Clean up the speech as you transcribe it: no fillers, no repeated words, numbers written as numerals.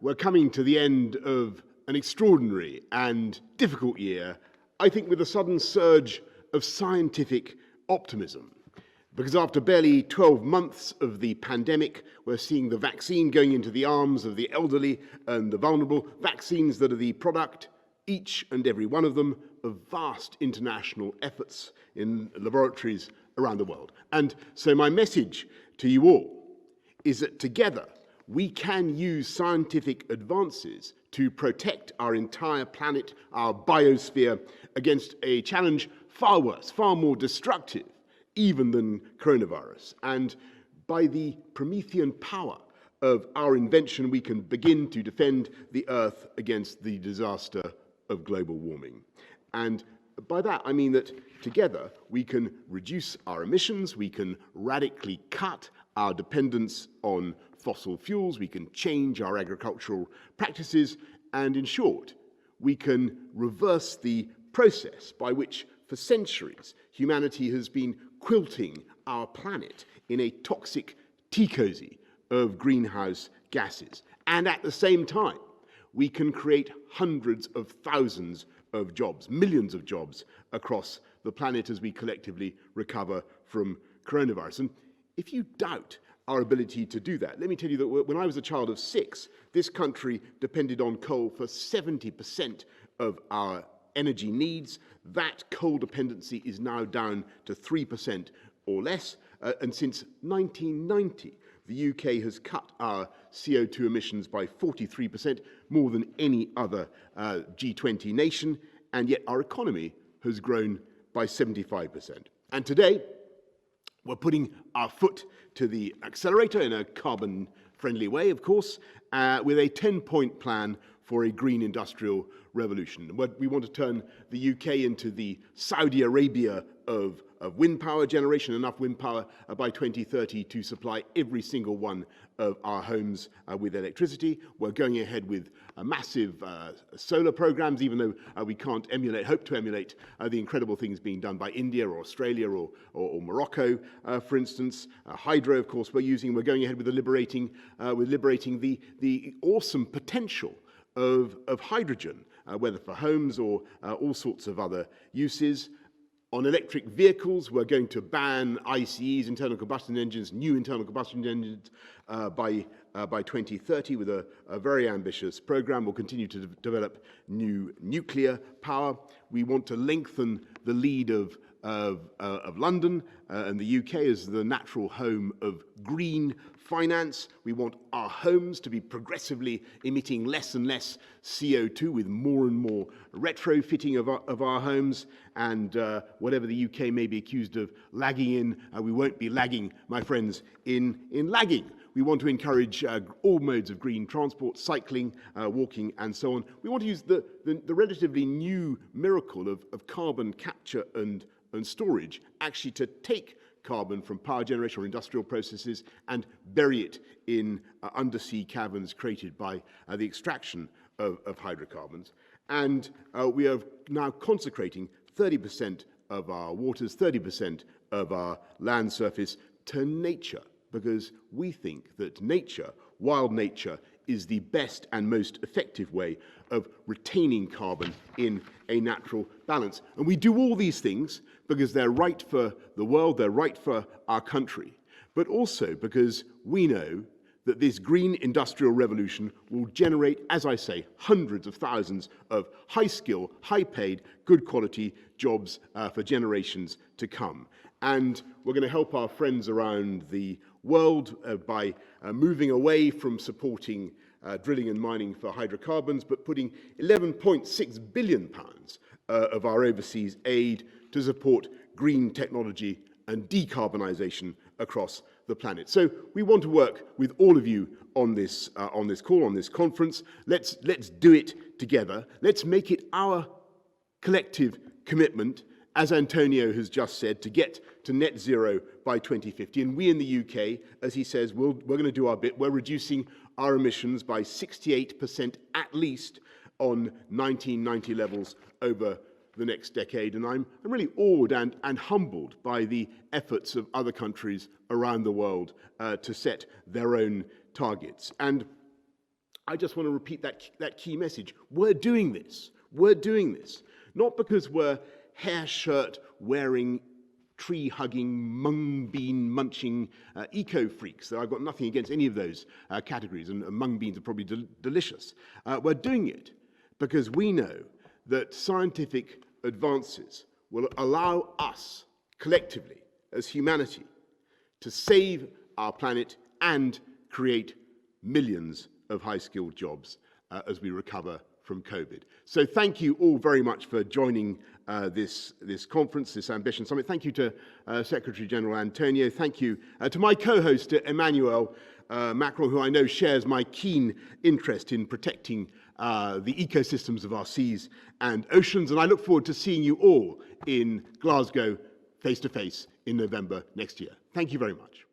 we're coming to the end of an extraordinary and difficult year, I think with a sudden surge of scientific optimism. Because after barely 12 months of the pandemic, we're seeing the vaccine going into the arms of the elderly and the vulnerable, vaccines that are the product, each and every one of them, of vast international efforts in laboratories around the world. And so my message to you all is that together we can use scientific advances to protect our entire planet, our biosphere, against a challenge far worse, far more destructive, even than coronavirus. And by the Promethean power of our invention, we can begin to defend the Earth against the disaster of global warming. And by that, I mean that together we can reduce our emissions, we can radically cut our dependence on fossil fuels, we can change our agricultural practices, and in short, we can reverse the process by which, for centuries, humanity has been quilting our planet in a toxic tea-cozy of greenhouse gases. And at the same time, we can create hundreds of thousands of jobs, millions of jobs across the planet as we collectively recover from coronavirus. And if you doubt our ability to do that, let me tell you that when I was a child of 6, this country depended on coal for 70% of our energy needs. That coal dependency is now down to 3% or less. And since 1990, the UK has cut our CO2 emissions by 43%, more than any other G20 nation, and yet our economy has grown by 75%. And today, we're putting our foot to the accelerator in a carbon-friendly way, of course, with a 10-point plan for a green industrial revolution. We want to turn the UK into the Saudi Arabia of wind power generation, enough wind power by 2030 to supply every single one of our homes with electricity. We're going ahead with massive solar programs, even though we can't hope to emulate the incredible things being done by India or Australia or Morocco, for instance. Hydro, of course, we're going ahead with liberating the awesome potential of hydrogen, whether for homes or all sorts of other uses. On electric vehicles, we're going to ban ICEs, internal combustion engines, new internal combustion engines by 2030 with a very ambitious program. We'll continue to develop new nuclear power. We want to lengthen the lead of London and the UK as the natural home of green finance. We want our homes to be progressively emitting less and less CO2 with more and more retrofitting of our homes. And whatever the UK may be accused of lagging in, we won't be lagging, my friends, in lagging. We want to encourage all modes of green transport, cycling, walking, and so on. We want to use the relatively new miracle of carbon capture and storage actually to take carbon from power generation or industrial processes and bury it in undersea caverns created by the extraction of hydrocarbons. And we are now consecrating 30% of our waters, 30% of our land surface to nature, because we think that nature, wild nature, is the best and most effective way of retaining carbon in a natural balance. And we do all these things because they're right for the world, they're right for our country, but also because we know that this green industrial revolution will generate, as I say, hundreds of thousands of high-skill, high-paid, good-quality jobs for generations to come. And we're going to help our friends around the world by moving away from supporting drilling and mining for hydrocarbons, but putting £11.6 billion of our overseas aid to support green technology and decarbonisation across the planet. So we want to work with all of you on this call, on this conference. Let's do it together. Let's make it our collective commitment, as Antonio has just said, to get to net zero by 2050. And we in the UK, as he says, we're going to do our bit. We're reducing our emissions by 68% at least on 1990 levels over the next decade. And I'm really awed and humbled by the efforts of other countries around the world to set their own targets. And I just want to repeat that key message. We're doing this. We're doing this. Not because we're hair shirt wearing, tree hugging, mung bean munching eco freaks. I've got nothing against any of those categories, and mung beans are probably delicious. We're doing it because we know that scientific advances will allow us collectively as humanity to save our planet and create millions of high-skilled jobs as we recover from COVID. So thank you all very much for joining this conference, this Ambition Summit. Thank you to Secretary General Antonio. Thank you to my co-host, Emmanuel Macron, who I know shares my keen interest in protecting the ecosystems of our seas and oceans. And I look forward to seeing you all in Glasgow face-to-face in November next year. Thank you very much.